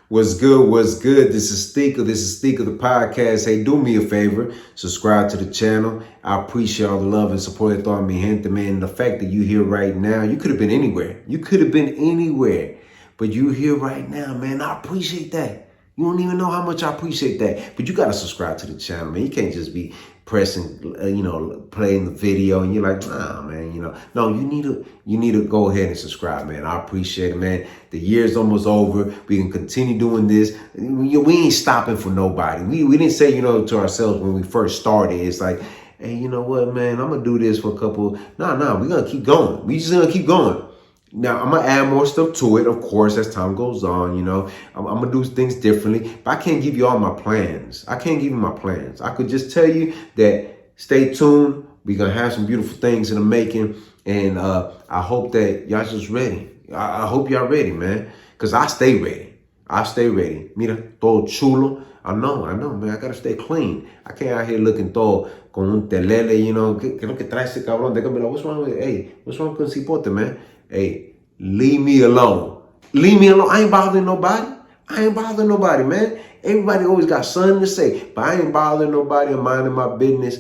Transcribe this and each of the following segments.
What's good? What's good? This is Stika. This is Stika, the podcast. Hey, do me a favor. Subscribe to the channel. I appreciate all the love and support that mi gente, man. The fact that you're here right now, you could have been anywhere. You could have been anywhere. But you're here right now, man. I appreciate that. You don't even know how much I appreciate that. But you got to subscribe to the channel, man. You can't just be pressing, playing the video and you're like, nah, man, No, you need to go ahead and subscribe, man. I appreciate it, man. The year's almost over. We can continue doing this. We ain't stopping for nobody. We didn't say, to ourselves when we first started, it's like, hey, you know what, man, I'm going to do this for a couple. We're going to keep going. We just going to keep going. Now, I'm going to add more stuff to it, of course, as time goes on, I'm going to do things differently, but I can't give you all my plans. I can't give you my plans. I could just tell you that stay tuned. We're going to have some beautiful things in the making, and I hope that y'all just ready. I hope y'all ready, man, because I stay ready. I stay ready. Mira, todo chulo. I know, man. I got to stay clean. I can't out here looking todo con un telele, ¿Qué es lo que trae ese cabrón? Déjame, what's wrong with it? Hey, what's wrong with Cipote, man? Hey, leave me alone. Leave me alone. I ain't bothering nobody. Man. Everybody always got something to say, but I ain't bothering nobody. I'm minding my business.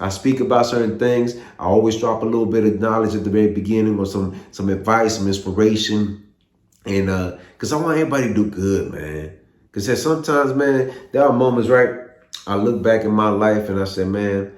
I speak about certain things. I always drop a little bit of knowledge at the very beginning or some advice, some inspiration. And because I want everybody to do good, man. Because sometimes, man, there are moments, right? I look back in my life and I say, man,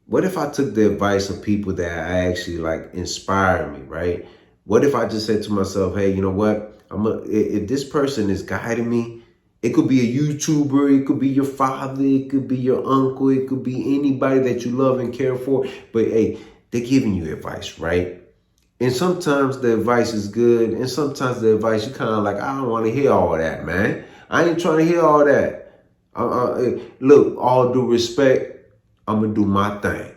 what if I took the advice of people that I actually inspire me, right? What if I just said to myself, hey, you know what? If this person is guiding me, it could be a YouTuber, it could be your father, it could be your uncle, it could be anybody that you love and care for. But hey, they're giving you advice, right? And sometimes the advice is good, and sometimes the advice you kind of like, I don't want to hear all that, man. I ain't trying to hear all that. Look, all due respect, I'm going to do my thing.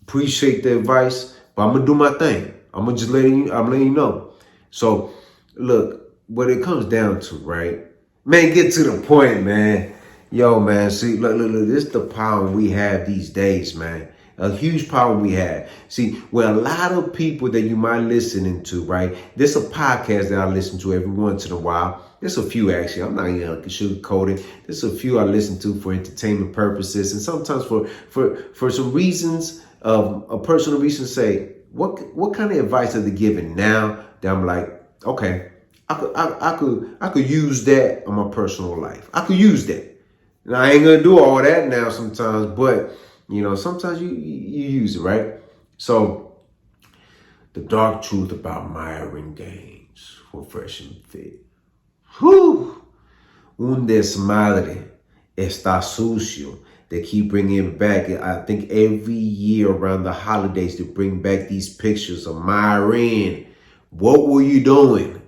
Appreciate the advice, but I'm going to do my thing. I'm letting you know. So, look, what it comes down to, right? Man, get to the point, man. Yo, man, see, look, this is the power we have these days, man. A huge power we have. See, where a lot of people that you might listening to, right? There's a podcast that I listen to every once in a while. There's a few, actually. I'm not even sugarcoating. There's a few I listen to for entertainment purposes, and sometimes for some reasons, a personal reason. Say, what kind of advice are they giving now that I'm like, okay, I could use that in my personal life. I could use that. Now I ain't gonna do all that now sometimes, but sometimes you use it, right? So the dark truth about Myron Gaine for Fresh and Fit. Whew. Un desmadre. Está sucio. They keep bringing it back. I think every year around the holidays, they bring back these pictures of Myron. What were you doing?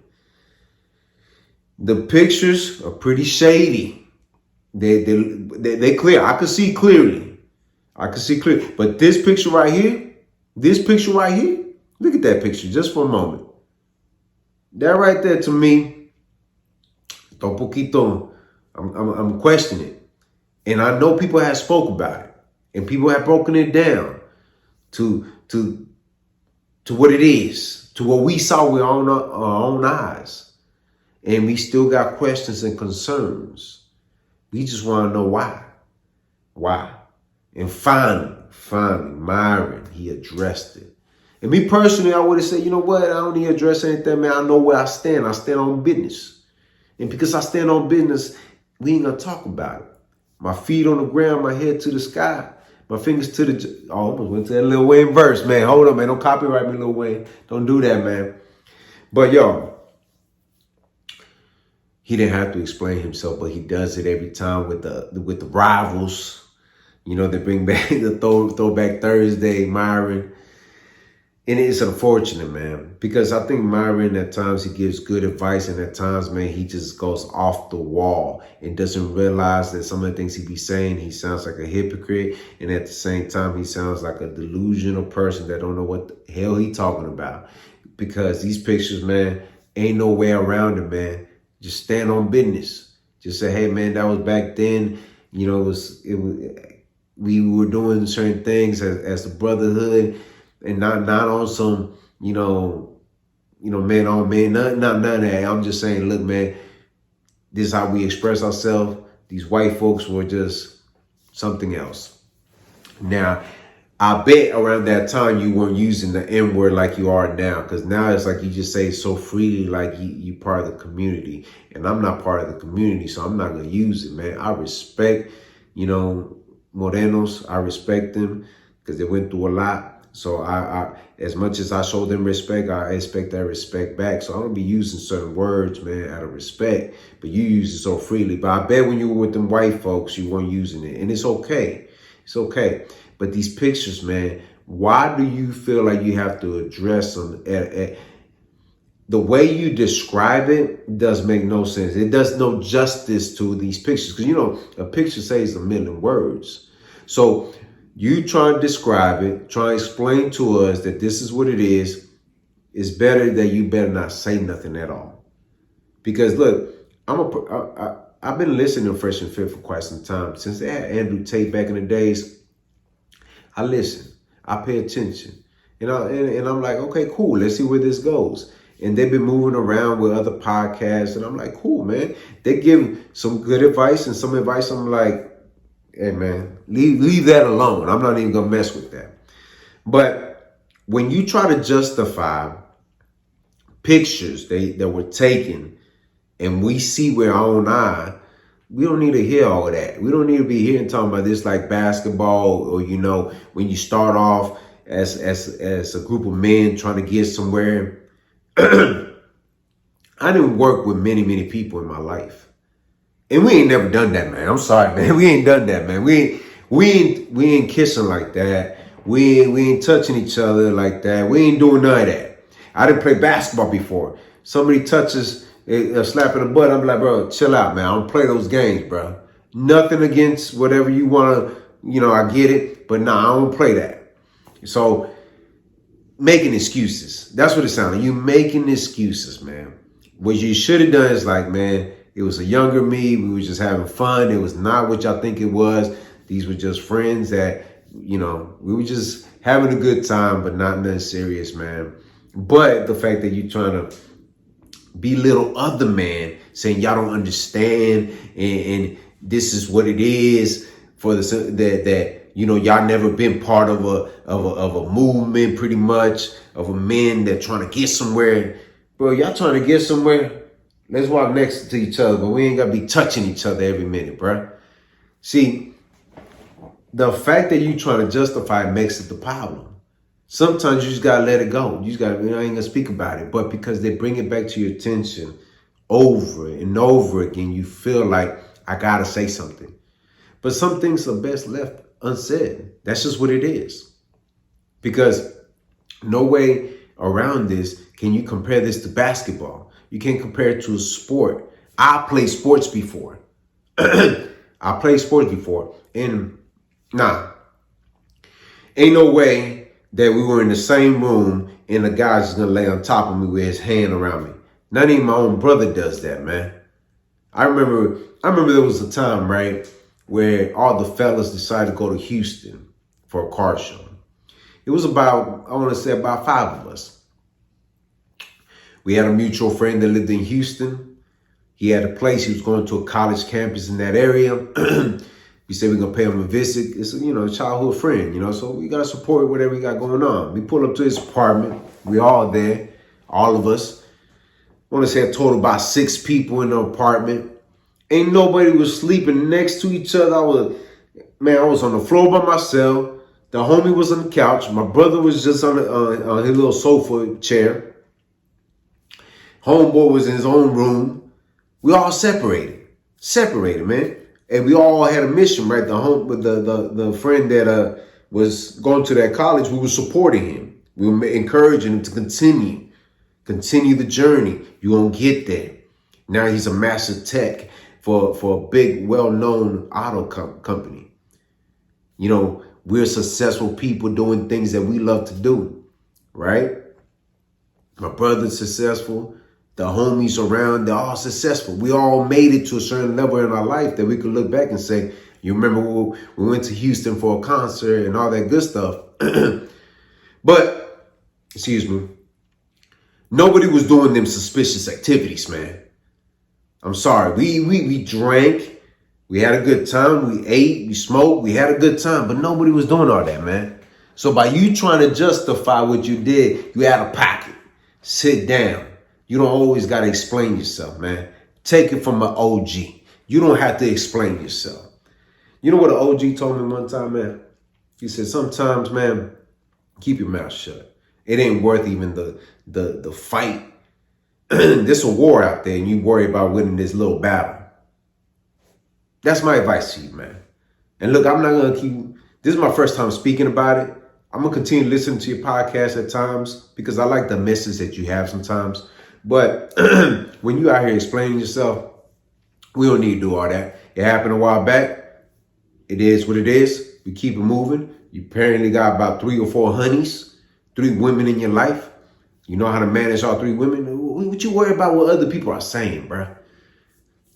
The pictures are pretty shady. They clear. I can see clearly. But this picture right here, look at that picture just for a moment. That right there to me, un poquito, I'm questioning it. And I know people have spoke about it. And people have broken it down to what it is, to what we saw with our own eyes. And we still got questions and concerns. We just want to know why. Why? And finally, Myron, he addressed it. And me personally, I would have said, you know what? I don't need to address anything, man. I know where I stand. I stand on business. And because I stand on business, we ain't going to talk about it. My feet on the ground, my head to the sky, my fingers to the... I almost went to that Lil Wayne verse, man. Hold on, man. Don't copyright me, Lil Wayne. Don't do that, man. But, yo, he didn't have to explain himself, but he does it every time with the rivals. They bring back the Throwback Thursday, Myron. And it's unfortunate, man, because I think Myron, at times, he gives good advice. And at times, man, he just goes off the wall and doesn't realize that some of the things he be saying, he sounds like a hypocrite. And at the same time, he sounds like a delusional person that don't know what the hell he talking about. Because these pictures, man, ain't no way around it, man. Just stand on business. Just say, hey, man, that was back then. We were doing certain things as the brotherhood, and not on some, man on man, none of that. I'm just saying, look, man, This is how we express ourselves. These white folks were just something else. Now, I bet around that time you weren't using the N word like you are now, because now it's like you just say it so freely, like you part of the community. And I'm not part of the community, so I'm not going to use it, man. I respect, Morenos. I respect them because they went through a lot. So I as much as I show them respect, I expect that respect back. So I'm gonna be using certain words, man, out of respect. But you use it so freely. But I bet when you were with them white folks, you weren't using it. And it's okay. It's okay. But these pictures, man, why do you feel like you have to address them? The way you describe it does make no sense. It does no justice to these pictures. Because, a picture says a million words. So you try to describe it, try to explain to us that this is what it is. It's better that you better not say nothing at all. Because look, I've been listening to Fresh and Fit for quite some time. Since they had Andrew Tate back in the days, I listen, I pay attention. And I'm like, okay, cool, let's see where this goes. And they've been moving around with other podcasts. And I'm like, cool, man. They give some good advice and some advice. I'm like, hey, man, leave that alone. I'm not even going to mess with that. But when you try to justify pictures that were taken and we see with our own eye, we don't need to hear all of that. We don't need to be here and talking about this like basketball or, when you start off as a group of men trying to get somewhere. I didn't work with many, many people in my life. And we ain't never done that, man. I'm sorry, man. We ain't done that, man. We ain't kissing like that. We ain't touching each other like that. We ain't doing none of that. I didn't play basketball before. Somebody touches a slap in the butt, I'm like, bro, chill out, man. I don't play those games, bro. Nothing against whatever you want to, I get it. But nah, I don't play that. So making excuses. That's what it sounds like. You making excuses, man. What you should have done is like, man, it was a younger me. We were just having fun. It was not what y'all think it was. These were just friends that, we were just having a good time, but not nothing serious, man. But the fact that you're trying to belittle other man, saying y'all don't understand, and this is what it is for that y'all never been part of a movement, pretty much, of a men that trying to get somewhere. Bro, y'all trying to get somewhere? Let's walk next to each other, but we ain't got to be touching each other every minute, bro. See, the fact that you trying to justify it makes it the problem. Sometimes you just got to let it go. You just got to, I ain't going to speak about it. But because they bring it back to your attention over and over again, you feel like, I got to say something. But some things are best left unsaid. That's just what it is. Because no way around this can you compare this to basketball. You can't compare it to a sport. I played sports before. I played sports before. And ain't no way that we were in the same room and the guy's just gonna lay on top of me with his hand around me. Not even my own brother does that, man. I remember there was a time, right, where all the fellas decided to go to Houston for a car show. It was about 5 of us. We had a mutual friend that lived in Houston. He had a place. He was going to a college campus in that area. We said we're going to pay him a visit. It's a childhood friend, so we got to support whatever we got going on. We pull up to his apartment. We all there, all of us. I want to say a total about 6 people in the apartment. Ain't nobody was sleeping next to each other. I was on the floor by myself. The homie was on the couch. My brother was just on his little sofa chair. Homeboy was in his own room. We all separated, man. And we all had a mission, right? The friend that was going to that college, we were supporting him. We were encouraging him to continue the journey. You won't get there. Now he's a master tech for a big, well-known auto company. We're successful people doing things that we love to do, right? My brother's successful. The homies around, they're all successful. We all made it to a certain level in our life that we could look back and say, you remember we went to Houston for a concert and all that good stuff. But, excuse me, nobody was doing them suspicious activities, man. I'm sorry. We drank. We had a good time. We ate. We smoked. We had a good time. But nobody was doing all that, man. So by you trying to justify what you did, you out of pocket. Sit down. You don't always got to explain yourself, man. Take it from an OG. You don't have to explain yourself. You know what an OG told me one time, man? He said, sometimes, man, keep your mouth shut. It ain't worth even the fight. There's a war out there and you worry about winning this little battle. That's my advice to you, man. And look, I'm not going to keep, this is my first time speaking about it. I'm going to continue listening to your podcast at times because I like the message that you have sometimes. But when you out here explaining yourself, we don't need to do all that. It happened a while back. It is what it is. We keep it moving. You apparently got about 3 or 4 honeys, 3 women in your life. You know how to manage all 3 women. What you worry about what other people are saying, bro?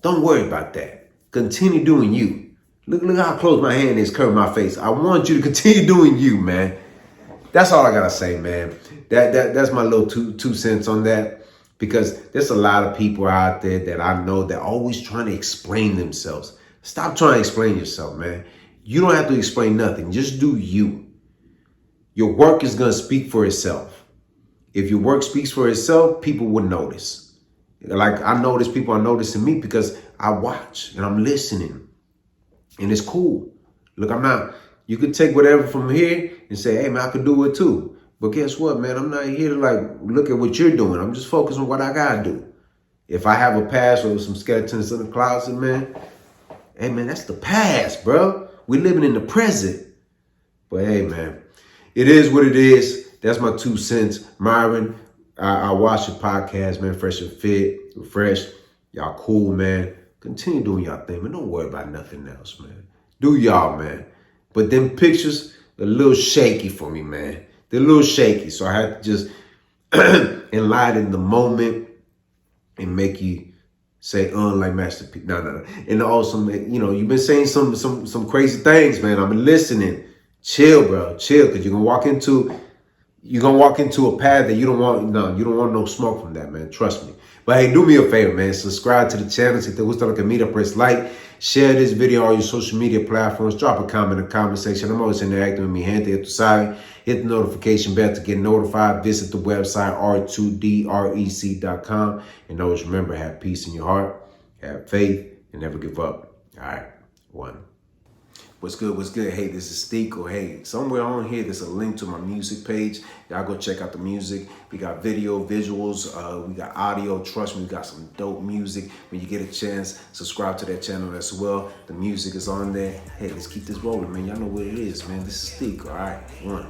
Don't worry about that. Continue doing you. Look how close my hand is covering my face. I want you to continue doing you, man. That's all I gotta say, man. That's my little two cents on that. Because there's a lot of people out there that I know that are always trying to explain themselves. Stop trying to explain yourself, man. You don't have to explain nothing. Just do you. Your work is gonna speak for itself. If your work speaks for itself, people will notice. Like I notice people are noticing me because I watch and I'm listening. And it's cool. Look, you could take whatever from here and say, hey, man, I could do it too. But guess what, man? I'm not here to like look at what you're doing. I'm just focused on what I gotta do. If I have a past or some skeletons in the closet, man, hey, man, that's the past, bro. We're living in the present. But hey, man, it is what it is. That's my 2 cents. Myron, I watch your podcast, man. Fresh and fit, refreshed. Y'all cool, man. Continue doing y'all thing, man. Don't worry about nothing else, man. Do y'all, man. But them pictures, a little shaky for me, man. They're a little shaky. So I had to just enlighten the moment and make you say, like Master P. No. And also, you've been saying some crazy things, man. I've been listening. Chill, bro. Chill, because you're gonna walk into a path that you don't want. No, you don't want no smoke from that, man. Trust me. But hey, do me a favor, man. Subscribe to the channel. Si te gusta lo que mira, press like. Share this video on all your social media platforms. Drop a comment in the comment section. I'm always interacting with mi gente. Ya tú sabes. Hit the notification bell to get notified. Visit the website r2drec.com. And always remember, have peace in your heart, have faith, and never give up. All right, 1. What's good? Hey, this is Steeko. Hey, somewhere on here, there's a link to my music page. Y'all go check out the music. We got video, visuals, we got audio. Trust me, we got some dope music. When you get a chance, subscribe to that channel as well. The music is on there. Hey, let's keep this rolling, man. Y'all know what it is, man. This is Steeko, all right? 1.